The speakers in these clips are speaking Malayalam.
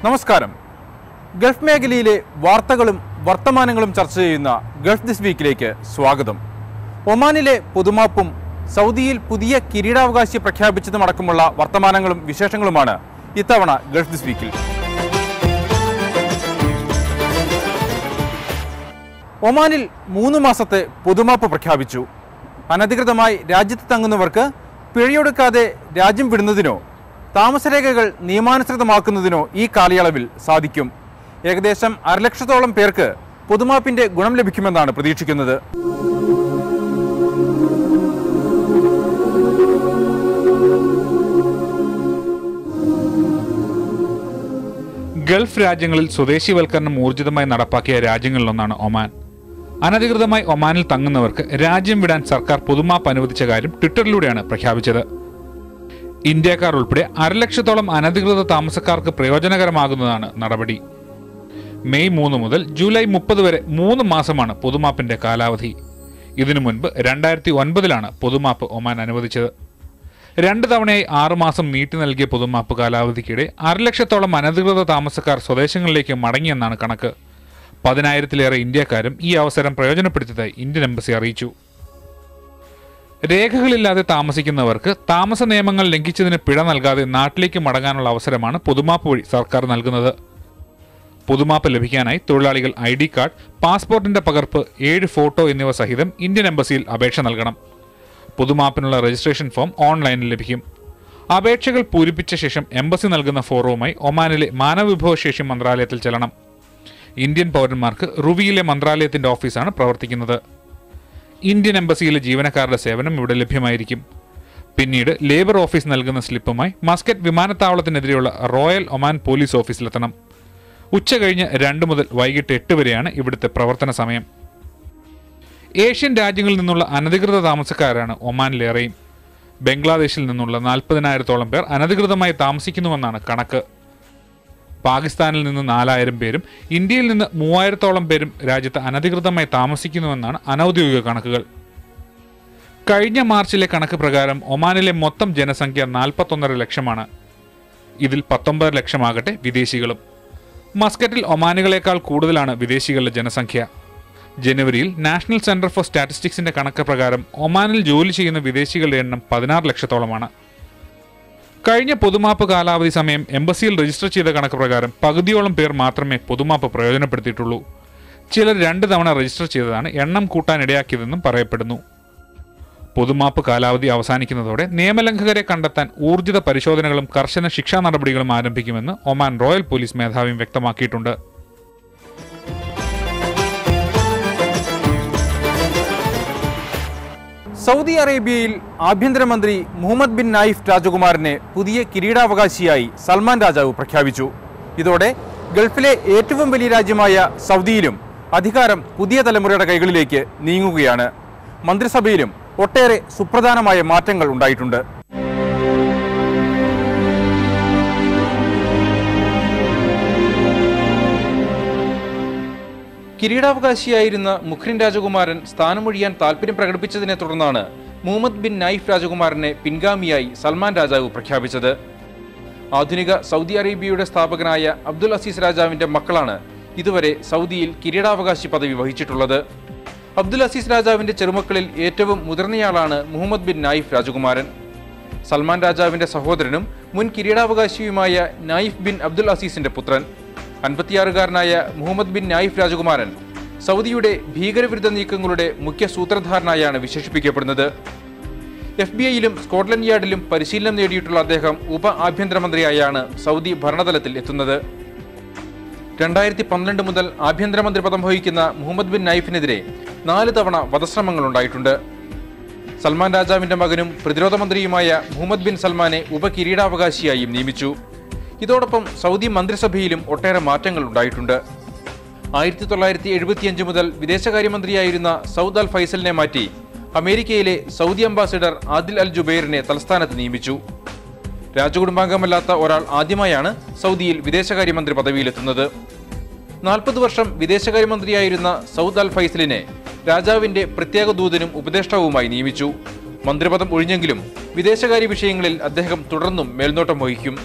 നമസ്കാരം. ഗൾഫ് മേഖലയിലെ വാർത്തകളും വർത്തമാനങ്ങളും ചർച്ച ചെയ്യുന്ന ഗൾഫ് ദിസ് വീക്കിലേക്ക് സ്വാഗതം. ഒമാനിലെ പൊതുമാപ്പും സൗദിയിൽ പുതിയ കിരീടാവകാശി പ്രഖ്യാപിച്ചതുമടക്കമുള്ള വർത്തമാനങ്ങളും വിശേഷങ്ങളുമാണ് ഇത്തവണ ഗൾഫ് ദിസ് വീക്കിൽ. ഒമാനിൽ 3 മാസത്തെ പൊതുമാപ്പ് പ്രഖ്യാപിച്ചു. അനധികൃതമായി രാജ്യത്ത് തങ്ങുന്നവർക്ക് പിഴയൊടുക്കാതെ രാജ്യം വിടുന്നതിനോ താമസരേഖകൾ നിയമാനുസൃതമാക്കുന്നതിനോ ഈ കാലയളവിൽ സാധിക്കും. ഏകദേശം 1.5 ലക്ഷത്തോളം പേർക്ക് പൊതുമാപ്പിന്റെ ഗുണം ലഭിക്കുമെന്നാണ് പ്രതീക്ഷിക്കുന്നത്. ഗൾഫ് രാജ്യങ്ങളിൽ സ്വദേശിവൽക്കരണം ഊർജിതമായി നടപ്പാക്കിയ രാജ്യങ്ങളിലൊന്നാണ് ഒമാൻ. അനധികൃതമായി ഒമാനിൽ തങ്ങുന്നവർക്ക് രാജ്യം വിടാൻ സർക്കാർ പൊതുമാപ്പ് അനുവദിച്ച കാര്യം ട്വിറ്ററിലൂടെയാണ് പ്രഖ്യാപിച്ചത്. ഇന്ത്യക്കാർ ഉൾപ്പെടെ 1.5 ലക്ഷത്തോളം അനധികൃത താമസക്കാർക്ക് പ്രയോജനകരമാകുന്നതാണ് നടപടി. മെയ് 3 മുതൽ ജൂലൈ 30 വരെ 3 മാസമാണ് പൊതുമാപ്പിന്റെ കാലാവധി. ഇതിനു മുൻപ് 2009 പൊതുമാപ്പ് ഒമാൻ അനുവദിച്ചത്. 2 തവണയായി 6 മാസം നീട്ടി നൽകിയ പൊതുമാപ്പ് കാലാവധിക്കിടെ 1.5 ലക്ഷത്തോളം അനധികൃത താമസക്കാർ സ്വദേശങ്ങളിലേക്ക് മടങ്ങിയെന്നാണ് കണക്ക്. 10,000-ലേറെ ഇന്ത്യക്കാരും ഈ അവസരം പ്രയോജനപ്പെടുത്തിയതായി ഇന്ത്യൻ എംബസി അറിയിച്ചു. രേഖകളില്ലാതെ താമസിക്കുന്നവർക്ക് താമസ നിയമങ്ങൾ ലംഘിച്ചതിന് പിഴ നൽകാതെ നാട്ടിലേക്ക് മടങ്ങാനുള്ള അവസരമാണ് പൊതുമാപ്പ് വഴി സർക്കാർ നൽകുന്നത്. പൊതുമാപ്പ് ലഭിക്കാനായി തൊഴിലാളികൾ ID കാർഡ്, പാസ്പോർട്ടിന്റെ പകർപ്പ്, 7 ഫോട്ടോ എന്നിവ സഹിതം ഇന്ത്യൻ എംബസിയിൽ അപേക്ഷ നൽകണം. പൊതുമാപ്പിനുള്ള രജിസ്ട്രേഷൻ ഫോം ഓൺലൈനിൽ ലഭിക്കും. അപേക്ഷകൾ പൂരിപ്പിച്ച ശേഷം എംബസി നൽകുന്ന ഫോറവുമായി ഒമാനിലെ മാനവവിഭവശേഷി മന്ത്രാലയത്തിൽ ചെല്ലണം. ഇന്ത്യൻ പൗരന്മാർക്ക് റുവിയിലെ മന്ത്രാലയത്തിന്റെ ഓഫീസാണ് പ്രവർത്തിക്കുന്നത്. ഇന്ത്യൻ എംബസിയിലെ ജീവനക്കാരുടെ സേവനം ഇവിടെ ലഭ്യമായിരിക്കും. പിന്നീട് ലേബർ ഓഫീസ് നൽകുന്ന സ്ലിപ്പുമായി മസ്കറ്റ് വിമാനത്താവളത്തിനെതിരെയുള്ള റോയൽ ഒമാൻ പോലീസ് ഓഫീസിലെത്തണം. ഉച്ചകഴിഞ്ഞ് 2 മുതൽ വൈകിട്ട് 8 വരെയാണ് ഇവിടുത്തെ പ്രവർത്തന സമയം. ഏഷ്യൻ രാജ്യങ്ങളിൽ നിന്നുള്ള അനധികൃത താമസക്കാരാണ് ഒമാനിലേറെയും. ബംഗ്ലാദേശിൽ നിന്നുള്ള 40,000-ഓളം പേർ അനധികൃതമായി താമസിക്കുന്നുവെന്നാണ് കണക്ക്. പാകിസ്ഥാനിൽ നിന്ന് 4,000 പേരും ഇന്ത്യയിൽ നിന്ന് 3,000-ഓളം പേരും രാജ്യത്ത് അനധികൃതമായി താമസിക്കുന്നുവെന്നാണ് അനൌദ്യോഗിക കണക്കുകൾ. കഴിഞ്ഞ മാർച്ചിലെ കണക്ക് പ്രകാരം ഒമാനിലെ മൊത്തം ജനസംഖ്യ 41.5 ലക്ഷമാണ്. ഇതിൽ 19 ലക്ഷമാകട്ടെ വിദേശികളും. മസ്കറ്റിൽ ഒമാനികളെക്കാൾ കൂടുതലാണ് വിദേശികളുടെ ജനസംഖ്യ. ജനുവരിയിൽ നാഷണൽ സെന്റർ ഫോർ സ്റ്റാറ്റിസ്റ്റിക്സിന്റെ കണക്ക് പ്രകാരം ഒമാനിൽ ജോലി ചെയ്യുന്ന വിദേശികളുടെ എണ്ണം 16 ലക്ഷത്തോളമാണ്. കഴിഞ്ഞ പൊതുമാപ്പ് കാലാവധി സമയം എംബസിയിൽ രജിസ്റ്റർ ചെയ്ത കണക്ക് പ്രകാരം പകുതിയോളം പേർ മാത്രമേ പൊതുമാപ്പ് പ്രയോജനപ്പെടുത്തിയിട്ടുള്ളൂ. ചിലർ 2 തവണ രജിസ്റ്റർ ചെയ്തതാണ് എണ്ണം കൂട്ടാനിടയാക്കിയതെന്നും പറയപ്പെടുന്നു. പൊതുമാപ്പ് കാലാവധി അവസാനിക്കുന്നതോടെ നിയമലംഘകരെ കണ്ടെത്താൻ ഊർജിത പരിശോധനകളും കർശന ശിക്ഷാ നടപടികളും ആരംഭിക്കുമെന്ന് ഒമാൻ റോയൽ പോലീസ് മേധാവിയും വ്യക്തമാക്കിയിട്ടുണ്ട്. സൗദി അറേബ്യയിൽ ആഭ്യന്തരമന്ത്രി മുഹമ്മദ് ബിൻ നായിഫ് രാജകുമാരനെ പുതിയ കിരീടാവകാശിയായി സൽമാൻ രാജാവ് പ്രഖ്യാപിച്ചു. ഇതോടെ ഗൾഫിലെ ഏറ്റവും വലിയ രാജ്യമായ സൗദിയിലും അധികാരം പുതിയ തലമുറയുടെ കൈകളിലേക്ക് നീങ്ങുകയാണ്. മന്ത്രിസഭയിലും ഒട്ടേറെ സുപ്രധാനമായ മാറ്റങ്ങൾ ഉണ്ടായിട്ടുണ്ട്. കിരീടാവകാശിയായിരുന്ന മുഖ്രിൻ രാജകുമാരൻ സ്ഥാനമൊഴിയാൻ താൽപര്യം പ്രകടിപ്പിച്ചതിനെ തുടർന്നാണ് മുഹമ്മദ് ബിൻ നായിഫ് രാജകുമാരനെ പിൻഗാമിയായി സൽമാൻ രാജാവ് പ്രഖ്യാപിച്ചത്. ആധുനിക സൗദി അറേബ്യയുടെ സ്ഥാപകനായ അബ്ദുൽ അസീസ് രാജാവിന്റെ മക്കളാണ് ഇതുവരെ സൗദിയിൽ കിരീടാവകാശി പദവി വഹിച്ചിട്ടുള്ളത്. അബ്ദുൽ അസീസ് രാജാവിന്റെ ചെറുമക്കളിൽ ഏറ്റവും മുതിർന്നയാളാണ് മുഹമ്മദ് ബിൻ നായിഫ് രാജകുമാരൻ. സൽമാൻ രാജാവിന്റെ സഹോദരനും മുൻ കിരീടാവകാശിയുമായ നായിഫ് ബിൻ അബ്ദുൽ അസീസിന്റെ പുത്രൻ. 56-കാരനായ മുഹമ്മദ് ബിൻ നായിഫ് രാജകുമാരൻ സൗദിയുടെ ഭീകരവിരുദ്ധ നീക്കങ്ങളുടെ മുഖ്യ സൂത്രധാരനായാണ് വിശേഷിപ്പിക്കപ്പെടുന്നത്. FBI-യിലും സ്കോട്ട്ലൻഡ് യാർഡിലും പരിശീലനം നേടിയിട്ടുള്ള അദ്ദേഹം ഉപ ആഭ്യന്തരമന്ത്രിയായാണ് സൗദി ഭരണതലത്തിൽ എത്തുന്നത്. 2012 മുതൽ ആഭ്യന്തരമന്ത്രി പദം വഹിക്കുന്ന മുഹമ്മദ് ബിൻ നായിഫിനെതിരെ 4 തവണ വധശ്രമങ്ങൾ ഉണ്ടായിട്ടുണ്ട്. സൽമാൻ രാജാവിന്റെ മകനും പ്രതിരോധ മന്ത്രിയുമായ മുഹമ്മദ് ബിൻ സൽമാനെ ഉപകിരീടാവകാശിയായും നിയമിച്ചു. ഇതോടൊപ്പം സൗദി മന്ത്രിസഭയിലും ഒട്ടേറെ മാറ്റങ്ങൾ ഉണ്ടായിട്ടുണ്ട്. 1975 മുതൽ വിദേശകാര്യമന്ത്രിയായിരുന്ന സൗദ് അൽ ഫൈസലിനെ മാറ്റി അമേരിക്കയിലെ സൗദി അംബാസിഡർ ആദിൽ അൽ ജുബൈറിനെ തലസ്ഥാനത്ത് നിയമിച്ചു. രാജകുടുംബാംഗമല്ലാത്ത ഒരാൾ ആദ്യമായാണ് സൗദിയിൽ വിദേശകാര്യമന്ത്രി പദവിയിലെത്തുന്നത്. 40 വർഷം വിദേശകാര്യമന്ത്രിയായിരുന്ന സൗദ് അൽ ഫൈസലിനെ രാജാവിന്റെ പ്രത്യേക ദൂതനും ഉപദേഷ്ടാവുമായി നിയമിച്ചു. മന്ത്രിപദം ഒഴിഞ്ഞെങ്കിലും വിദേശകാര്യ വിഷയങ്ങളിൽ അദ്ദേഹം തുടർന്നും മേൽനോട്ടം വഹിക്കും.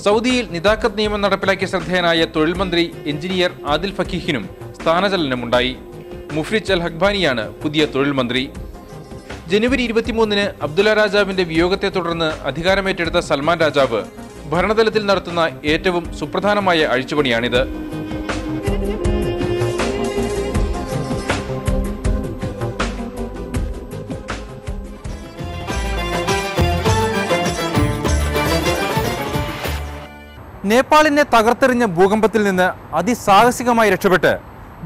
സൗദിയിൽ നിദാഖത്ത് നിയമം നടപ്പിലാക്കിയ ശ്രദ്ധേയനായ തൊഴിൽ മന്ത്രി എഞ്ചിനീയർ ആദിൽ ഫക്കീഹിനും സ്ഥാനചലനമുണ്ടായി. മുഫ്രിജ് അൽ ഹഖ്ബാനിയാണ് പുതിയ തൊഴിൽ മന്ത്രി. ജനുവരി 23-ന് അബ്ദുള്ള രാജാവിന്റെ വിയോഗത്തെ തുടർന്ന് അധികാരമേറ്റെടുത്ത സൽമാൻ രാജാവ് ഭരണതലത്തിൽ നടത്തുന്ന ഏറ്റവും സുപ്രധാനമായ അഴിച്ചുപണിയാണിത്. നേപ്പാളിനെ തകർത്തെറിഞ്ഞ ഭൂകമ്പത്തിൽ നിന്ന് അതിസാഹസികമായി രക്ഷപ്പെട്ട്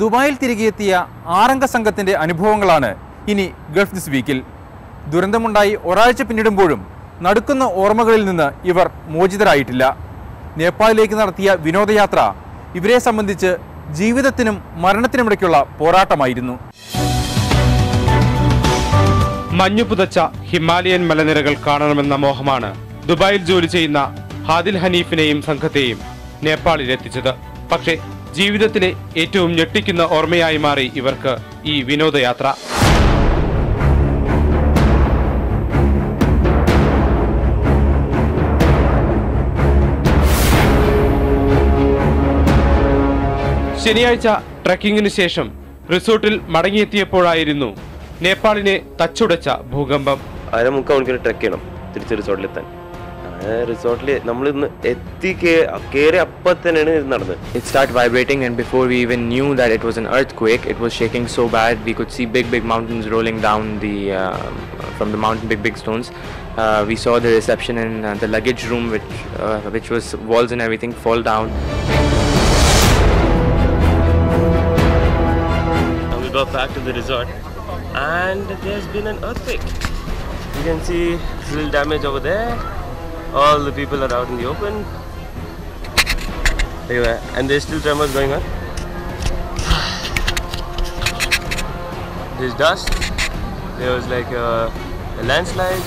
ദുബായിൽ തിരികെ എത്തിയ 6-അംഗ സംഘത്തിന്റെ അനുഭവങ്ങളാണ് ഇനി ഗൾഫ് ദിസ് വീക്കിൽ. ദുരന്തമുണ്ടായി ഒരാഴ്ച പിന്നിടുമ്പോഴും നടുക്കുന്ന ഓർമ്മകളിൽ നിന്ന് ഇവർ മോചിതരായിട്ടില്ല. നേപ്പാളിലേക്ക് നടത്തിയ വിനോദയാത്ര ഇവരെ സംബന്ധിച്ച് ജീവിതത്തിനും മരണത്തിനുമിടയ്ക്കുള്ള പോരാട്ടമായിരുന്നു. മഞ്ഞു പുതച്ച ഹിമാലയൻ മലനിരകൾ കാണണമെന്ന മോഹമാണ് ദുബായിൽ ജോലി ചെയ്യുന്ന ഹാദിൽ ഹനീഫിനെയും സംഘത്തെയും നേപ്പാളിലെത്തിച്ചത്. പക്ഷേ ജീവിതത്തിലെ ഏറ്റവും ഞെട്ടിക്കുന്ന ഓർമ്മയായി മാറി ഇവർക്ക് ഈ വിനോദയാത്ര. ശനിയാഴ്ച ട്രക്കിങ്ങിന് ശേഷം റിസോർട്ടിൽ മടങ്ങിയെത്തിയപ്പോഴായിരുന്നു നേപ്പാളിനെ തച്ചുടച്ച ഭൂകമ്പം. 1.5 മണിക്കൂർ ട്രക്ക് ചെയ്യണം തിരിച്ച് റിസോർട്ടിലെത്താൻ. റിസോർട്ടിൽ നമ്മൾ ഇന്ന് കയറി അപ്പം തന്നെയാണ് ഇത് നടന്നത്. It started vibrating, and before we even knew that it was an earthquake, it was shaking so bad we could see big mountains rolling down from the mountain, big stones. We saw the reception and the luggage room, which was walls and everything, fall down. We got back to the resort and there's been an earthquake. You can see little damage over there. All the people are out in the open. Anyway, and there's still tremors going on. There's dust. There was like a landslide.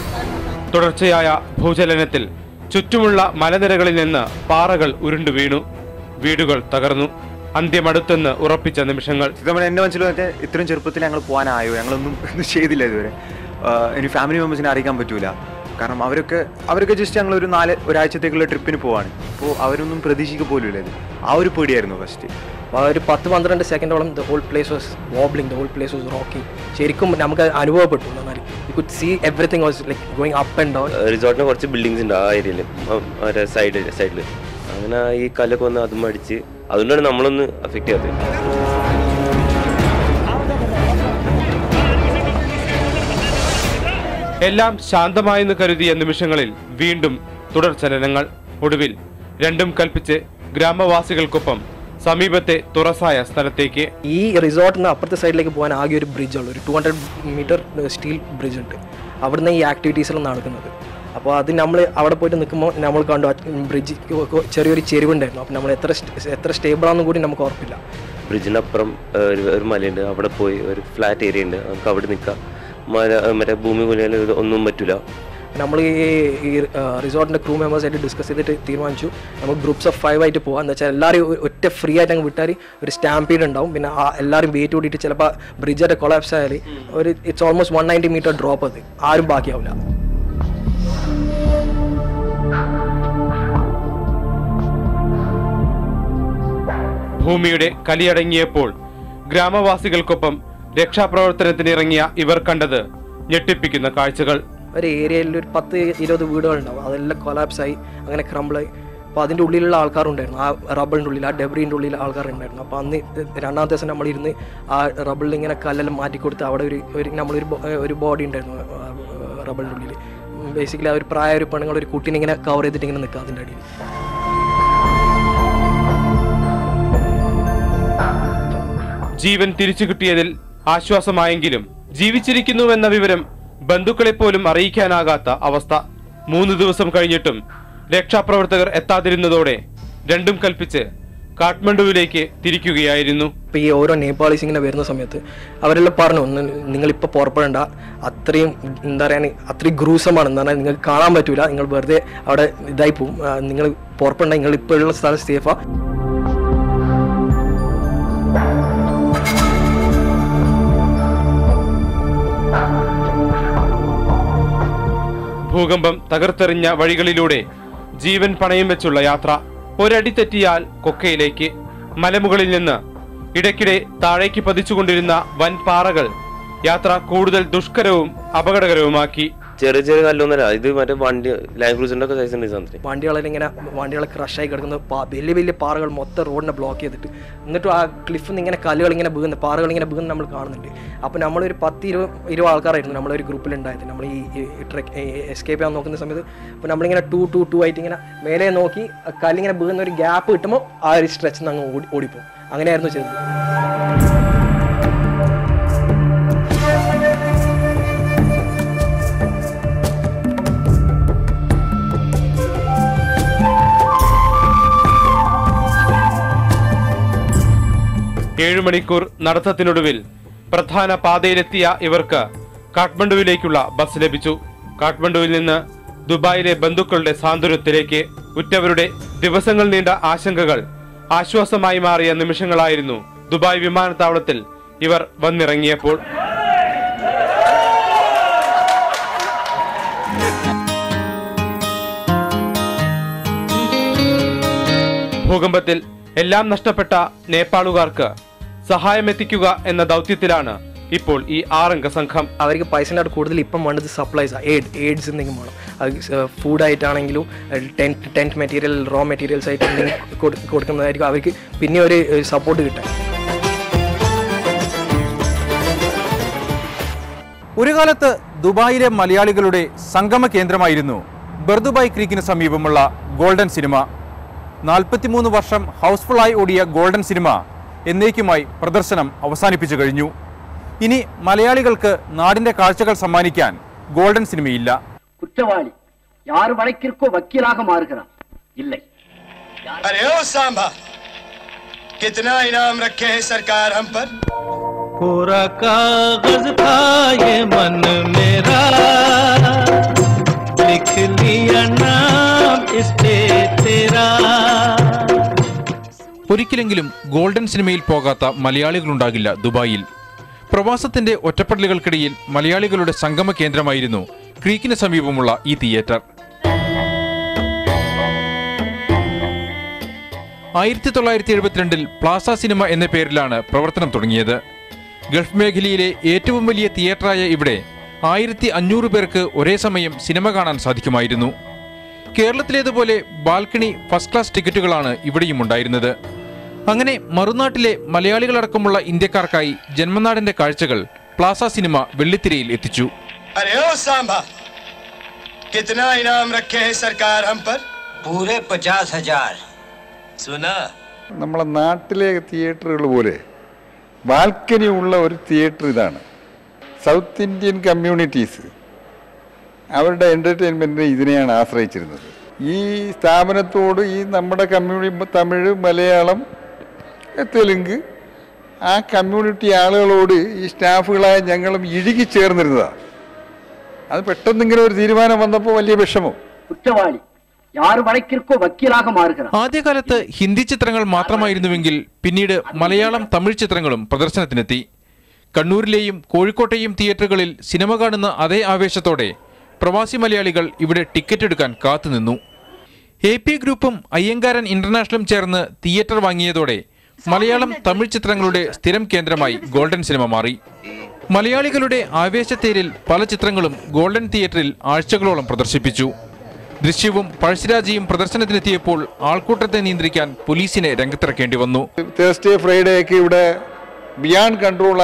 തുടർച്ചയായ ഭൂചലനത്തിൽ ചുറ്റുമുള്ള മലനിരകളിൽ നിന്ന് പാറകൾ ഉരുണ്ടു വീണു. വീടുകൾ തകർന്നു. അന്ത്യമടുത്തെന്ന് ഉറപ്പിച്ച നിമിഷങ്ങൾ. എൻ്റെ മനസ്സിൽ ഇത്രയും ചെറുപ്പത്തിൽ ഞങ്ങൾ പോകാനായോ, ഞങ്ങളൊന്നും ചെയ്തില്ല ഇതുവരെ. ഇനി ഫാമിലി മെമ്പേഴ്സിനെ അറിയിക്കാൻ പറ്റൂല. കാരണം അവരൊക്കെ ജസ്റ്റ് ഞങ്ങൾ ഒരാഴ്ചത്തേക്കുള്ള ട്രിപ്പിന് പോവാണ്. അപ്പോൾ അവരൊന്നും പ്രതീക്ഷിക്കുക പോലുമില്ല. ഇത് ആ ഒരു പേടിയായിരുന്നു ഫസ്റ്റ്. ഒരു 10-12 സെക്കൻഡോളം the whole place was wobbling, the whole place was rocking. ശരിക്കും നമുക്ക് അനുഭവപ്പെട്ടു. എന്നാൽ you could see everything was like going up and down. റിസോർട്ടിന് കുറച്ച് ബിൽഡിങ്സ് ഉണ്ട് ആ ഏരിയയിൽ, സൈഡിൽ. അങ്ങനെ ഈ കല്ലൊക്കെ വന്ന് അതും അടിച്ച്, അതുകൊണ്ടാണ് നമ്മളൊന്ന് അഫക്റ്റ് ചെയ്യാത്തത്. എല്ലാം ശാന്തമായെന്ന് കരുതിയ നിമിഷങ്ങളിൽ വീണ്ടും തുടർചലനങ്ങൾ. ഒടുവിൽ രണ്ടും കൽപ്പിച്ച് ഗ്രാമവാസികൾക്കൊപ്പം സമീപത്തെ തുറസായ സ്ഥലത്തേക്ക്. ഈ റിസോർട്ടിന് അപ്പുറത്തെ സൈഡിലേക്ക് പോകാൻ ആകെ ഒരു ബ്രിഡ്ജ് ഉള്ളൂ. ഒരു 200 മീറ്റർ സ്റ്റീൽ ബ്രിഡ്ജ് ഉണ്ട്. അവിടുന്ന് ഈ ആക്ടിവിറ്റീസെല്ലാം നടക്കുന്നത്. അപ്പോൾ അത് നമ്മൾ അവിടെ പോയിട്ട് നിൽക്കുമ്പോൾ നമ്മൾ കണ്ടു ബ്രിഡ്ജ് ചെറിയൊരു ചെരിവുണ്ടായിരുന്നു. അപ്പോൾ നമ്മൾ എത്ര സ്റ്റേബിളാണെന്നും കൂടി നമുക്ക് ഉറപ്പില്ല. ബ്രിഡ്ജിനപ്പുറം ഒരു മലയുണ്ട്. അവിടെ പോയി ഒരു ഫ്ലാറ്റ് ഏരിയ ഉണ്ട്, നമുക്ക് അവിടെ നിൽക്കാം. മറ്റേ ഭൂമി പോലെ ഒന്നും പറ്റില്ല. നമ്മൾ ഈ റിസോർട്ടിൻ്റെ ക്രൂ മെമ്പേഴ്സായിട്ട് ഡിസ്കസ് ചെയ്തിട്ട് തീരുമാനിച്ചു നമുക്ക് ഗ്രൂപ്പ്സ് ഓഫ് 5 ആയിട്ട് പോകാം. എന്ന് വെച്ചാൽ എല്ലാവരും ഒറ്റ ഫ്രീ ആയിട്ട് അങ്ങ് വിട്ടാൽ ഒരു സ്റ്റാമ്പീഡ് ഉണ്ടാവും. പിന്നെ എല്ലാവരും വെയിറ്റ് കൂട്ടിയിട്ട് ചിലപ്പോൾ ബ്രിഡ്ജായിട്ട് കൊളാപ്സ് ആയാൽ ഇറ്റ്സ് ഓൾമോസ്റ്റ് 190 മീറ്റർ ഡ്രോപ്പ്. അത് ആരും ബാക്കിയാവില്ല. ഭൂമിയുടെ കലിയടങ്ങിയപ്പോൾ ഗ്രാമവാസികൾക്കൊപ്പം രക്ഷാപ്രവർത്തനത്തിനിറങ്ങിയ ഇവർ കണ്ടത് ഞെട്ടിപ്പിക്കുന്ന കാഴ്ചകൾ. ഒരു ഏരിയയിൽ ഒരു 10-20 വീടുകളുണ്ടാവും. അതെല്ലാം കൊലാപ്സായി, അങ്ങനെ ക്രംബിളായി. അപ്പോൾ അതിൻ്റെ ഉള്ളിലുള്ള ആൾക്കാരുണ്ടായിരുന്നു. ആ റബ്ബറിൻ്റെ ഉള്ളിൽ, ആ ഡെബ്രിൻ്റെ ഉള്ളിൽ ആൾക്കാരുണ്ടായിരുന്നു. അപ്പോൾ അന്ന് 2ാമത്തെ ദിവസം നമ്മളിരുന്ന് ആ റബ്ബറിൽ ഇങ്ങനെ കല്ലെല്ലാം മാറ്റിക്കൊടുത്ത് അവിടെ ഒരു ബോഡി ഉണ്ടായിരുന്നു റബ്ബറിൻ്റെ ഉള്ളിൽ. ബേസിക്കലി ആ ഒരു പ്രായ ഒരു പെണ്ണുങ്ങൾ ഒരു കുട്ടീനെ ഇങ്ങനെ കവർ ചെയ്തിട്ട് ഇങ്ങനെ നിൽക്കുക അതിൻ്റെ അടിയിൽ. ജീവൻ തിരിച്ചു കിട്ടിയതിൽ ആശ്വാസമായെങ്കിലും ജീവിച്ചിരിക്കുന്നുവെന്ന വിവരം ബന്ധുക്കളെപ്പോലും അറിയിക്കാനാകാത്ത അവസ്ഥ. 3 ദിവസം കഴിഞ്ഞിട്ടും രക്ഷാപ്രവർത്തകർ എത്താതിരുന്നതോടെ രണ്ടും കൽപ്പിച്ച് കാഠ്മണ്ഡുവിലേക്ക് തിരിക്കുകയായിരുന്നു. ഇപ്പോൾ ഈ ഓരോ നേപ്പാളീസ് ഇങ്ങനെ വരുന്ന സമയത്ത് അവരെല്ലാം പറഞ്ഞു, നിങ്ങളിപ്പോൾ പുറപ്പെടേണ്ട, അത്രയും എന്താ പറയുക, അത്രയും ഗ്രൂസമാണ്. എന്താ പറഞ്ഞാൽ നിങ്ങൾക്ക് കാണാൻ പറ്റൂല, നിങ്ങൾ വെറുതെ അവിടെ ഇതായി പോവും, നിങ്ങൾ പുറപ്പെടേണ്ട, നിങ്ങൾ ഇപ്പോൾ ഉള്ള സ്ഥലം സേഫാ. ഭൂകമ്പം തകർത്തെറിഞ്ഞ വഴികളിലൂടെ ജീവൻ പണയം വെച്ചുള്ള യാത്ര. ഒരടി തെറ്റിയാൽ കൊക്കയിലേക്ക്. മലമുകളിൽ നിന്ന് ഇടയ്ക്കിടെ താഴേക്ക് പതിച്ചുകൊണ്ടിരുന്ന വൻ പാറകൾ യാത്ര കൂടുതൽ ദുഷ്കരവും അപകടകരവുമാക്കി. ചെറിയ ചെറിയ കല്ലൊന്നുമല്ല, ഇത് മറ്റേ വണ്ടി ലൈഫ് ക്രൂസിന്റെ ഒക്കെ സൈസ് ഉണ്ട്. വണ്ടികളെ ക്രഷായി കിടക്കുന്ന വലിയ വലിയ പാറകൾ മൊത്തം റോഡിനെ ബ്ലോക്ക് ചെയ്തിട്ട്, എന്നിട്ടും ആ ക്ലിഫിൽ നിന്ന് ഇങ്ങനെ കല്ലുകൾ ഇങ്ങനെ വീഴുന്ന, പാറകൾ ഇങ്ങനെ വീഴുന്ന നമ്മൾ കാണുന്നുണ്ട്. അപ്പോൾ നമ്മളൊരു 10-20 ആൾക്കാരായിരുന്നു നമ്മളൊരു ഗ്രൂപ്പിലുണ്ടായത്. നമ്മൾ ഈ എസ്കേപ്പ് ചെയ്യാൻ നോക്കുന്ന സമയത്ത് അപ്പോൾ നമ്മളിങ്ങനെ 2 ആയിട്ട് ഇങ്ങനെ മേലെ നോക്കി കല്ലിങ്ങനെ വീഴുന്ന ഒരു ഗ്യാപ്പ് കിട്ടുമ്പോൾ ആ ഒരു സ്ട്രെച്ച് നിന്ന് അങ്ങ് ഓടിപ്പോകും. അങ്ങനെയായിരുന്നു ചെയ്തത്. ഏഴു മണിക്കൂർ നടത്തത്തിനൊടുവിൽ പ്രധാന പാതയിലെത്തിയ ഇവർക്ക് കാഠ്മണ്ഡുവിലേക്കുള്ള ബസ് ലഭിച്ചു. കാഠ്മണ്ഡുവിൽ നിന്ന് ദുബായിലെ ബന്ധുക്കളുടെ സാന്ത്വനത്തിലേക്ക്. ഉറ്റവരുടെ ദിവസങ്ങൾ നീണ്ട ആശങ്കകൾ ആശ്വാസമായി മാറിയ നിമിഷങ്ങളായിരുന്നു ദുബായ് വിമാനത്താവളത്തിൽ ഇവർ വന്നിറങ്ങിയപ്പോൾ. ഭൂകമ്പത്തിൽ എല്ലാം നഷ്ടപ്പെട്ട നേപ്പാളുകാർക്ക് സഹായമെത്തിക്കുക എന്ന ദൗത്യത്തിലാണ് ഇപ്പോൾ ഈ 6 അംഗ സംഘം. അവർക്ക് പൈസയുടെ കൂടുതൽ ഇപ്പം വേണ്ടത് സപ്ലൈസ്, എയ്ഡ്സ് എന്തെങ്കിലും വേണം. അത് ഫുഡായിട്ടാണെങ്കിലും ടെൻറ്റ് മെറ്റീരിയൽ, റോ മെറ്റീരിയൽസ് ആയിട്ട് എന്തെങ്കിലും കൊടുക്കുന്നതായിരിക്കും അവർക്ക് പിന്നെ ഒരു സപ്പോർട്ട് കിട്ടാൻ. ഒരു കാലത്ത് ദുബായിലെ മലയാളികളുടെ സംഗമ കേന്ദ്രമായിരുന്നു ബർദുബായ് ക്രീക്കിന് സമീപമുള്ള ഗോൾഡൻ സിനിമ. 43 വർഷം ഹൗസ്ഫുള്ളായി ഓടിയ ഗോൾഡൻ സിനിമ എന്നേക്കുമായി പ്രദർശനം അവസാനിപ്പിച്ചു കഴിഞ്ഞു. ഇനി മലയാളികൾക്ക് നാടിന്റെ കാഴ്ചകൾ സമ്മാനിക്കാൻ ഗോൾഡൻ സിനിമയില്ല. കുറ്റവാളി യാർ വഴക്കിற்கோ വക്കീലാக മാറുகிறான் இல்லை. अरे ओ सांभा कितना इनाम रखे है सरकार हम पर. पूरा कागज था ये मन मेरा, लिख लिया नाम इस पे तेरा. ഒരിക്കലെങ്കിലും ഗോൾഡൻ സിനിമയിൽ പോകാത്ത മലയാളികളുണ്ടാകില്ല ദുബായിൽ. പ്രവാസത്തിന്റെ ഒറ്റപ്പെടലുകൾക്കിടയിൽ മലയാളികളുടെ സംഗമ കേന്ദ്രമായിരുന്നു ക്രീക്കിന് സമീപമുള്ള ഈ തിയേറ്റർ. 1972 പ്ലാസ സിനിമ എന്ന പേരിലാണ് പ്രവർത്തനം തുടങ്ങിയത്. ഗൾഫ് മേഖലയിലെ ഏറ്റവും വലിയ തിയേറ്ററായ ഇവിടെ 1500 പേർക്ക് ഒരേ സമയം സിനിമ കാണാൻ സാധിക്കുമായിരുന്നു. കേരളത്തിലേതുപോലെ ബാൽക്കണി ഫസ്റ്റ് ക്ലാസ് ടിക്കറ്റുകളാണ് ഇവിടെയും ഉണ്ടായിരുന്നത്. അങ്ങനെ മറുനാട്ടിലെ മലയാളികളടക്കമുള്ള ഇന്ത്യക്കാർക്കായി ജന്മനാടിന്റെ കാഴ്ചകൾ പ്ലാസ സിനിമ വെള്ളിത്തിരയിൽ എത്തിച്ചു. നമ്മളെ നാട്ടിലെ തിയേറ്ററുകൾ പോലെ ബാൽക്കണി ഉള്ള ഒരു തിയേറ്റർ ഇതാണ്. സൗത്ത് ഇന്ത്യൻ കമ്മ്യൂണിറ്റീസ് അവരുടെ എൻ്റർടൈൻമെൻറ്റിന് ഇതിനെയാണ് ആശ്രയിച്ചിരുന്നത്. ഈ സ്ഥാപനത്തോട് ഈ നമ്മുടെ കമ്മ്യൂണിറ്റി തമിഴ്, മലയാളം, തെലുങ്ക് ആ കമ്മ്യൂണിറ്റി ആളുകളോട് ഈ സ്റ്റാഫുകളായ ഞങ്ങളും ഇഴുകി ചേർന്നിരുന്നതാണ്. അത് പെട്ടെന്ന് ഇങ്ങനെ ഒരു തീരുമാനം വന്നപ്പോൾ വലിയ വിഷമം. കുറ്റവാളി യാർ വഴക്കിற்கோ വക്കീലാக മാറുகிறான். ആദ്യകാലത്ത് ഹിന്ദി ചിത്രങ്ങൾ മാത്രമായിരുന്നുവെങ്കിൽ പിന്നീട് മലയാളം, തമിഴ് ചിത്രങ്ങളും പ്രദർശനത്തിനെത്തി. കണ്ണൂരിലെയും കോഴിക്കോട്ടെയും തിയേറ്ററുകളിൽ സിനിമ കാണുന്ന അതേ ആവേശത്തോടെ പ്രവാസി മലയാളികൾ ഇവിടെ ടിക്കറ്റ് എടുക്കാൻ കാത്തുനിന്നു. AP ഗ്രൂപ്പും അയ്യങ്കാരൻ ഇന്റർനാഷണലും ചേർന്ന് തിയേറ്റർ വാങ്ങിയതോടെ മലയാളം, തമിഴ് ചിത്രങ്ങളുടെ സ്ഥിരം കേന്ദ്രമായി ഗോൾഡൻ സിനിമ മാറി. മലയാളികളുടെ ആവേശത്തേരിൽ പല ചിത്രങ്ങളും ഗോൾഡൻ തിയേറ്ററിൽ ആഴ്ചകളോളം പ്രദർശിപ്പിച്ചു. ദൃശ്യവും പഴശ്ശിരാജയും പ്രദർശനത്തിനെത്തിയപ്പോൾ ആൾക്കൂട്ടത്തെ നിയന്ത്രിക്കാൻ പോലീസിനെ രംഗത്തിറക്കേണ്ടി വന്നു. തേഴ്സ്ഡേ, ഫ്രൈഡേ ഒക്കെ ഇവിടെ ബിയോണ്ട് കൺട്രോൾ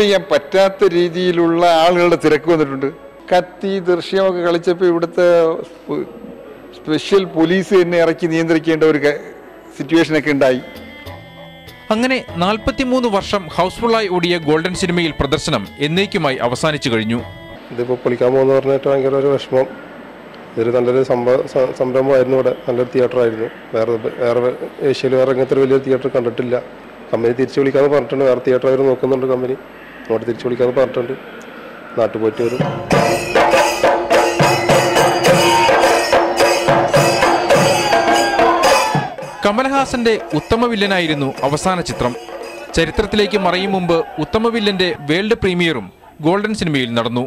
ചെയ്യാൻ പറ്റാത്ത രീതിയിലുള്ള ആളുകളുടെ തിരക്ക് വന്നിട്ടുണ്ട്. കത്തി ദൃശ്യമൊക്കെ കളിച്ചപ്പോൾ ഇവിടുത്തെ സ്പെഷ്യൽ പോലീസ് തന്നെ ഇറക്കി നിയന്ത്രിക്കേണ്ട ഒരു സിറ്റുവേഷനൊക്കെ ഉണ്ടായി. അങ്ങനെ 43 വർഷം ഹൗസ്ഫുള്ളായി ഓടിയ ഗോൾഡൻ സിനിമയിൽ പ്രദർശനം എന്നേക്കുമായി അവസാനിച്ചു കഴിഞ്ഞു. ഇതിപ്പോൾ പൊളിക്കാൻ പോകുന്ന പറഞ്ഞിട്ട് ഭയങ്കര ഒരു വിഷമം. ഇതൊരു നല്ലൊരു സംരംഭമായിരുന്നു. ഇവിടെ നല്ലൊരു തിയേറ്ററായിരുന്നു. വേറെ ഏഷ്യയിൽ വേറെ ഇങ്ങനത്തെ ഒരു വലിയൊരു തിയേറ്റർ കണ്ടിട്ടില്ല. കമ്പനി തിരിച്ചു വിളിക്കാമെന്ന് പറഞ്ഞിട്ടുണ്ട്. വേറെ തിയേറ്റർ അവർ നോക്കുന്നുണ്ട്. കമ്പനി അങ്ങോട്ട് തിരിച്ചു വിളിക്കാമെന്ന് പറഞ്ഞിട്ടുണ്ട്. നാട്ടിൽ പോയിട്ട് വരും. കമൽഹാസന്റെ ഉത്തമ വില്ലനായിരുന്നു അവസാന ചിത്രം. ചരിത്രത്തിലേക്ക് മറയും മുമ്പ് ഉത്തമ വില്ലന്റെ വേൾഡ് പ്രീമിയറും ഗോൾഡൻ സിനിമയിൽ നടന്നു.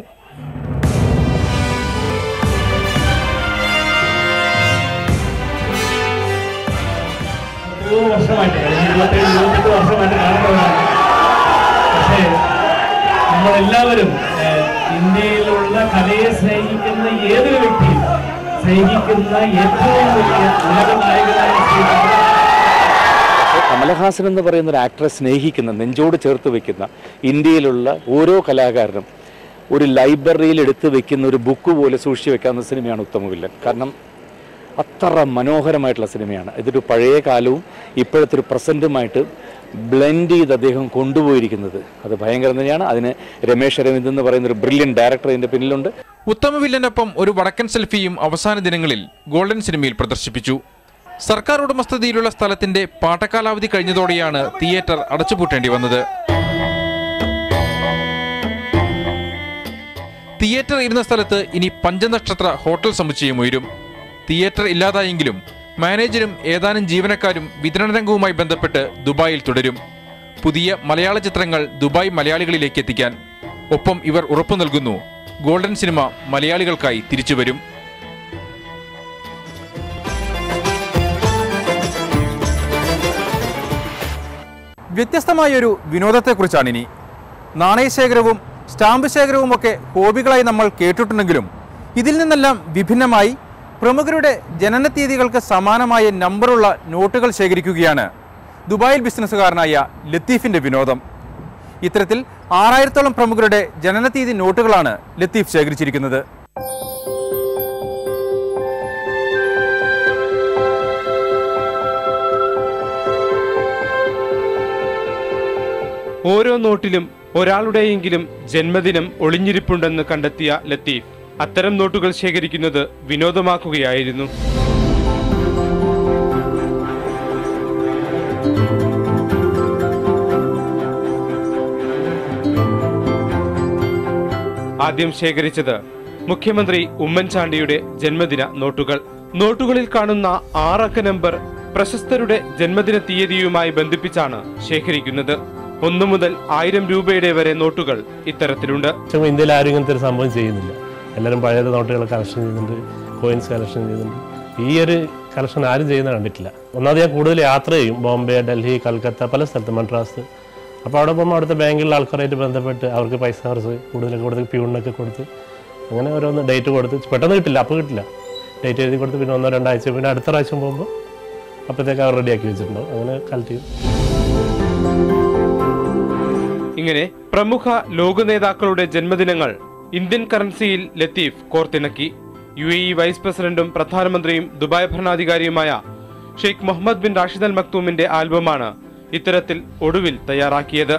100 വർഷമായിട്ട് 27-28 വർഷമായിട്ട് കാണുന്നവരാണ്. പക്ഷേ നമ്മളെല്ലാവരും ഇന്ത്യയിലുള്ള കലയെ സ്നേഹിക്കുന്ന ഏതൊരു വ്യക്തിയും സ്നേഹിക്കുന്ന ഏറ്റവും വലിയ ഉലക നായകനായ കമലഹാസൻ എന്ന് പറയുന്ന ഒരു ആക്ടറെ സ്നേഹിക്കുന്ന, നെഞ്ചോട് ചേർത്ത് വെക്കുന്ന ഇന്ത്യയിലുള്ള ഓരോ കലാകാരനും ഒരു ലൈബ്രറിയിൽ എടുത്ത് വെക്കുന്ന ഒരു ബുക്ക് പോലെ സൂക്ഷിച്ചു വെക്കാവുന്ന സിനിമയാണ് ഉത്തമവില്ലൻ. കാരണം അത്ര മനോഹരമായിട്ടുള്ള സിനിമയാണ്. ഇതൊരു പഴയ കാലവും ഇപ്പോഴത്തെ ഒരു പ്രസൻറ്റുമായിട്ട് ബ്ലെൻഡ് ചെയ്ത് അദ്ദേഹം കൊണ്ടുപോയിരിക്കുന്നത് അത് ഭയങ്കരം തന്നെയാണ്. അതിന് രമേശ് അരവിന്ദ് എന്ന് പറയുന്ന ഒരു ബ്രില്യൻ ഡയറക്ടർ ഇതിൻ്റെ പിന്നിലുണ്ട്. ഉത്തമവില്ലനൊപ്പം ഒരു വടക്കൻ സെൽഫിയും അവസാന ദിനങ്ങളിൽ ഗോൾഡൻ സിനിമയിൽ പ്രദർശിപ്പിച്ചു. സർക്കാർ ഉടമസ്ഥതയിലുള്ള സ്ഥലത്തിന്റെ പാട്ടക്കാലാവധി കഴിഞ്ഞതോടെയാണ് തിയേറ്റർ അടച്ചുപൂട്ടേണ്ടി വന്നത്. തിയേറ്റർ ഇരുന്ന സ്ഥലത്ത് ഇനി പഞ്ചനക്ഷത്ര ഹോട്ടൽ സമുച്ചയം ഉയരും. തിയേറ്റർ ഇല്ലാതായെങ്കിലും മാനേജരും ഏതാനും ജീവനക്കാരും വിതരണ രംഗവുമായി ബന്ധപ്പെട്ട് ദുബായിൽ തുടരും. പുതിയ മലയാള ചിത്രങ്ങൾ ദുബായ് മലയാളികളിലേക്ക് എത്തിക്കാൻ. ഒപ്പം ഇവർ ഉറപ്പു നൽകുന്നു, ഗോൾഡൻ സിനിമ മലയാളികൾക്കായി തിരിച്ചുവരും. വ്യത്യസ്തമായൊരു വിനോദത്തെക്കുറിച്ചാണിനി. നാണയശേഖരവും സ്റ്റാമ്പ് ശേഖരവുമൊക്കെ ഹോബികളായി നമ്മൾ കേട്ടിട്ടുണ്ടെങ്കിലും ഇതിൽ നിന്നെല്ലാം വിഭിന്നമായി പ്രമുഖരുടെ ജനനത്തീയതികൾക്ക് സമാനമായ നമ്പറുള്ള നോട്ടുകൾ ശേഖരിക്കുകയാണ് ദുബായിൽ ബിസിനസ്സുകാരനായ ലത്തീഫിൻ്റെ വിനോദം. ഇത്തരത്തിൽ 6000-ഓളം പ്രമുഖരുടെ ജനനത്തീയതി നോട്ടുകളാണ് ലത്തീഫ് ശേഖരിച്ചിരിക്കുന്നത്. ഓരോ നോട്ടിലും ഒരാളുടെയെങ്കിലും ജന്മദിനം ഒളിഞ്ഞിരിപ്പുണ്ടെന്ന് കണ്ടെത്തിയ ലത്തീഫ് അത്തരം നോട്ടുകൾ ശേഖരിക്കുന്നത് വിനോദമാക്കുകയായിരുന്നു. ആദ്യം ശേഖരിച്ചത് മുഖ്യമന്ത്രി ഉമ്മൻചാണ്ടിയുടെ ജന്മദിന നോട്ടുകൾ. നോട്ടുകളിൽ കാണുന്ന 6 അക്ക നമ്പർ പ്രശസ്തരുടെ ജന്മദിന തീയതിയുമായി ബന്ധിപ്പിച്ചാണ് ശേഖരിക്കുന്നത്. 1 മുതൽ 1000 രൂപയുടെ വരെ നോട്ടുകൾ ഇത്തരത്തിലുണ്ട്. ഇന്ത്യയിൽ ആരും ഇങ്ങനത്തെ ഒരു സംഭവം ചെയ്യുന്നില്ല. എല്ലാവരും പഴയ നോട്ടുകൾ കളക്ഷൻ ചെയ്യുന്നുണ്ട്, കോയിൻസ് കളക്ഷൻ ചെയ്യുന്നുണ്ട്. ഈ ഒരു കളക്ഷൻ ആരും ചെയ്യുന്ന കണ്ടിട്ടില്ല. ഒന്നാമത് ഞാൻ കൂടുതൽ യാത്ര ചെയ്യും, ബോംബെ, ഡൽഹി, കൽക്കത്ത, പല സ്ഥലത്ത്, മദ്രാസ്. അപ്പോൾ അവിടെ പോകുമ്പോൾ അവിടുത്തെ ബാങ്കിലുള്ള ആൾക്കാരായിട്ട് ബന്ധപ്പെട്ട് അവർക്ക് പൈസ കുറച്ച് കൂടുതലൊക്കെ കൊടുത്ത് പ്യൂണിനൊക്കെ കൊടുത്ത് അങ്ങനെ ഓരോന്ന് ഡേറ്റ് കൊടുത്ത് പെട്ടെന്ന് കിട്ടില്ല, അപ്പോൾ കിട്ടില്ല. ഡേറ്റ് എഴുതി കൊടുത്ത് പിന്നെ 1-2 ആഴ്ച പിന്നെ അടുത്ത പ്രാവശ്യം പോകുമ്പോൾ അപ്പോഴത്തേക്ക് അവർ റെഡിയാക്കി വെച്ചിട്ടുണ്ടോ, അങ്ങനെ കളക്ട് ചെയ്യും. ഇങ്ങനെ പ്രമുഖ ലോക നേതാക്കളുടെ ജന്മദിനങ്ങൾ ഇന്ത്യൻ കറൻസിയിൽ ലത്തീഫ് കോർത്തിണക്കി. UAE വൈസ് പ്രസിഡന്റും പ്രധാനമന്ത്രിയും ദുബായ് ഭരണാധികാരിയുമായ Sheikh Mohammed bin Rashid Al മക്തൂമിന്റെ ആൽബമാണ് ഇത്തരത്തിൽ ഒടുവിൽ തയ്യാറാക്കിയത്.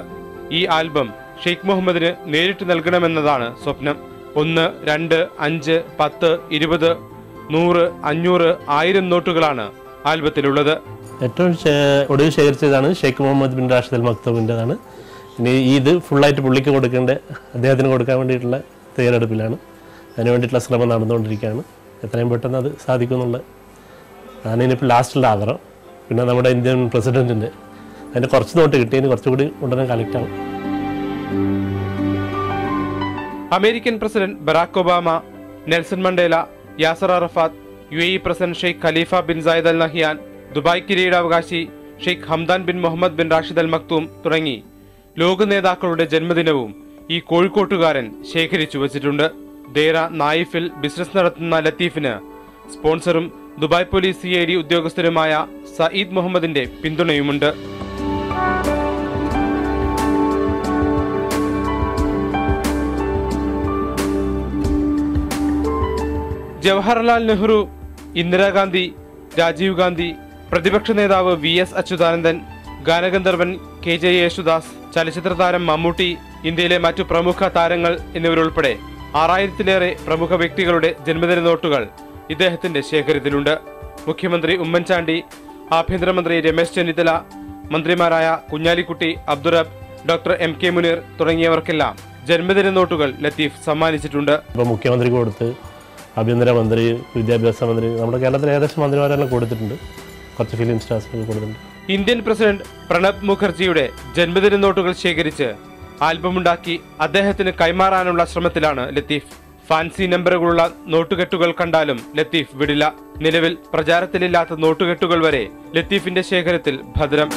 ഈ ആൽബം ഷെയ്ഖ് മുഹമ്മദിന് നേരിട്ട് നൽകണമെന്നതാണ് സ്വപ്നം. 1, 2, 5, 10, 20, 100, 500, 1000 നോട്ടുകളാണ് ആൽബത്തിലുള്ളത്. ഏറ്റവും ഒടുവിൽ ശേഖരിച്ചതാണ് ഷെയ്ഖ് മുഹമ്മദ് ബിൻ റാഷിദ് അൽ മക്തൂമിൻ്റെതാണ്. ഇനി ഇത് ഫുള്ളായിട്ട് പുള്ളിക്ക് കൊടുക്കേണ്ട, അദ്ദേഹത്തിന് കൊടുക്കാൻ വേണ്ടിയിട്ടുള്ള തയ്യാറെടുപ്പിലാണ്. അതിന് വേണ്ടിയിട്ടുള്ള ശ്രമം നടന്നുകൊണ്ടിരിക്കുകയാണ്. എത്രയും പെട്ടെന്ന് അത് സാധിക്കുമെന്നുള്ള അതാണ് ഇനിയിപ്പോൾ ലാസ്റ്റുള്ള ആഗ്രഹം. പിന്നെ നമ്മുടെ ഇന്ത്യൻ പ്രസിഡന്റിൻ്റെ അതിൻ്റെ കുറച്ച് നോട്ട് കിട്ടിയതിന് കുറച്ചുകൂടി ഉടനെ കളക്ട് ആവും. American president Barack Obama, Nelson Mandela, Yasser Arafat, UAE president Sheikh Khalifa bin Zayed Al Nahyan, Dubai കിരീടാവകാശി Sheikh Hamdan bin Mohammed bin Rashid Al Maktoum തുടങ്ങി ലോക നേതാക്കളുടെ ജന്മദിനവും ഈ കോഴിക്കോട്ടുകാരൻ ശേഖരിച്ചു വച്ചിട്ടുണ്ട്. ദേറ നായിഫിൽ ബിസിനസ് നടത്തുന്ന ലത്തീഫിന് സ്പോൺസറും ദുബായ് പോലീസ് CID ഉദ്യോഗസ്ഥരുമായ സയ്യിദ് മുഹമ്മദിന്റെ പിന്തുണയുമുണ്ട്. ജവഹർലാൽ നെഹ്റു, ഇന്ദിരാഗാന്ധി, രാജീവ് ഗാന്ധി, പ്രതിപക്ഷ നേതാവ് VS അച്യുതാനന്ദൻ, ഗാനഗന്ധർവൻ KJ യേശുദാസ്, ചലച്ചിത്ര താരം മമ്മൂട്ടി, ഇന്ത്യയിലെ മറ്റു പ്രമുഖ താരങ്ങൾ എന്നിവരുൾപ്പെടെ 6000-ലേറെ പ്രമുഖ വ്യക്തികളുടെ ജന്മദിന നോട്ടുകൾ ഇദ്ദേഹത്തിന്റെ ശേഖരത്തിലുണ്ട്. മുഖ്യമന്ത്രി ഉമ്മൻചാണ്ടി, ആഭ്യന്തരമന്ത്രി രമേശ് ചെന്നിത്തല, മന്ത്രിമാരായ കുഞ്ഞാലിക്കുട്ടി, അബ്ദുറബ്, ഡോക്ടർ MK മുനീർ തുടങ്ങിയവർക്കെല്ലാം ജന്മദിന നോട്ടുകൾ ലത്തീഫ് സമ്മാനിച്ചിട്ടുണ്ട്. ഇപ്പോൾ മുഖ്യമന്ത്രിക്ക് കൊടുത്ത്, ആഭ്യന്തരമന്ത്രി, വിദ്യാഭ്യാസ മന്ത്രി, നമ്മുടെ കേരളത്തിലെ ഏകദേശം മന്ത്രിമാരെല്ലാം കൊടുത്തിട്ടുണ്ട്. കുറച്ച് ഫിലിം സ്റ്റാർസിന് കൊടുത്തിട്ടുണ്ട്. ഇന്ത്യൻ പ്രസിഡന്റ് പ്രണബ് മുഖർജിയുടെ ജന്മദിന നോട്ടുകൾ ശേഖരിച്ച് ആൽബമുണ്ടാക്കി അദ്ദേഹത്തിന് കൈമാറാനുള്ള ശ്രമത്തിലാണ് ലത്തീഫ്. ഫാൻസി നമ്പറുകളുള്ള നോട്ടുകെട്ടുകൾ കണ്ടാലും ലത്തീഫ് വിടില്ല. നിലവിൽ പ്രചാരത്തിലില്ലാത്ത നോട്ടുകെട്ടുകൾ വരെ ലത്തീഫിന്റെ ശേഖരത്തിൽ ഭദ്രം.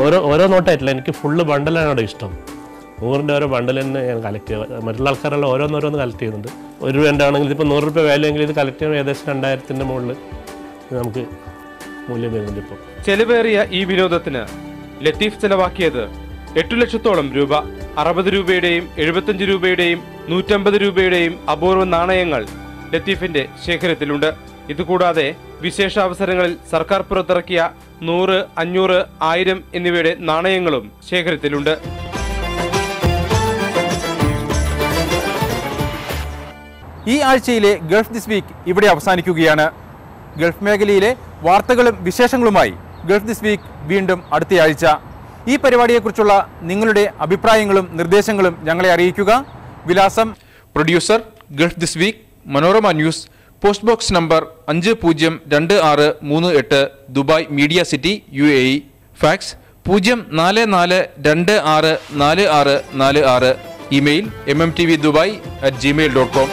ഓരോ നോട്ടായിട്ടില്ല, എനിക്ക് ഫുള്ള് ബണ്ടലാണ് അവിടെ ഇഷ്ടം. 100 ഓരോ ബണ്ടൽ തന്നെ ഞാൻ കളക്ട് ചെയ്യുക. മറ്റുള്ള ആൾക്കാരെല്ലാം ഓരോന്ന് കളക്ട് ചെയ്യുന്നുണ്ട്. 1 രൂപ ആണെങ്കിൽ ഇതിപ്പോൾ 100 രൂപ വാല്യൂ എങ്കിൽ ഇത് കളക്ട് ചെയ്യുമ്പോൾ ഏകദേശം 2000-ന്റെ മുകളിൽ നമുക്ക് മൂല്യം വരുന്നുണ്ട്. ഇപ്പോൾ ചെലവേറിയ ഈ വിനോദത്തിന് ലത്തീഫ് ചെലവാക്കിയത് 8 ലക്ഷത്തോളം രൂപ. 60 രൂപയുടെയും 75 രൂപയുടെയും 150 രൂപയുടെയും അപൂർവ നാണയങ്ങൾ ലത്തീഫിന്റെ ശേഖരത്തിലുണ്ട്. ഇതുകൂടാതെ വിശേഷാവസരങ്ങളിൽ സർക്കാർ പുറത്തിറക്കിയ 100, 500, 1000 എന്നിവയുടെ നാണയങ്ങളും ശേഖരത്തിലുണ്ട്. ഈ ആഴ്ചയിലെ ഗൾഫ് ദിസ് വീക്ക് ഇവിടെ അവസാനിക്കുകയാണ്. ഗൾഫ് മേഖലയിലെ വാർത്തകളും വിശേഷങ്ങളുമായി ഗൾഫ് ദിസ് വീക്ക് വീണ്ടും അടുത്തയാഴ്ച. ഈ പരിപാടിയെക്കുറിച്ചുള്ള നിങ്ങളുടെ അഭിപ്രായങ്ങളും നിർദ്ദേശങ്ങളും ഞങ്ങളെ അറിയിക്കുക. വിലാസം: producer Gulf this week, Manorama news, post box number 502638, Dubai media city, UAE. Fax 044264646. Email mmtvdubai@gmail.com.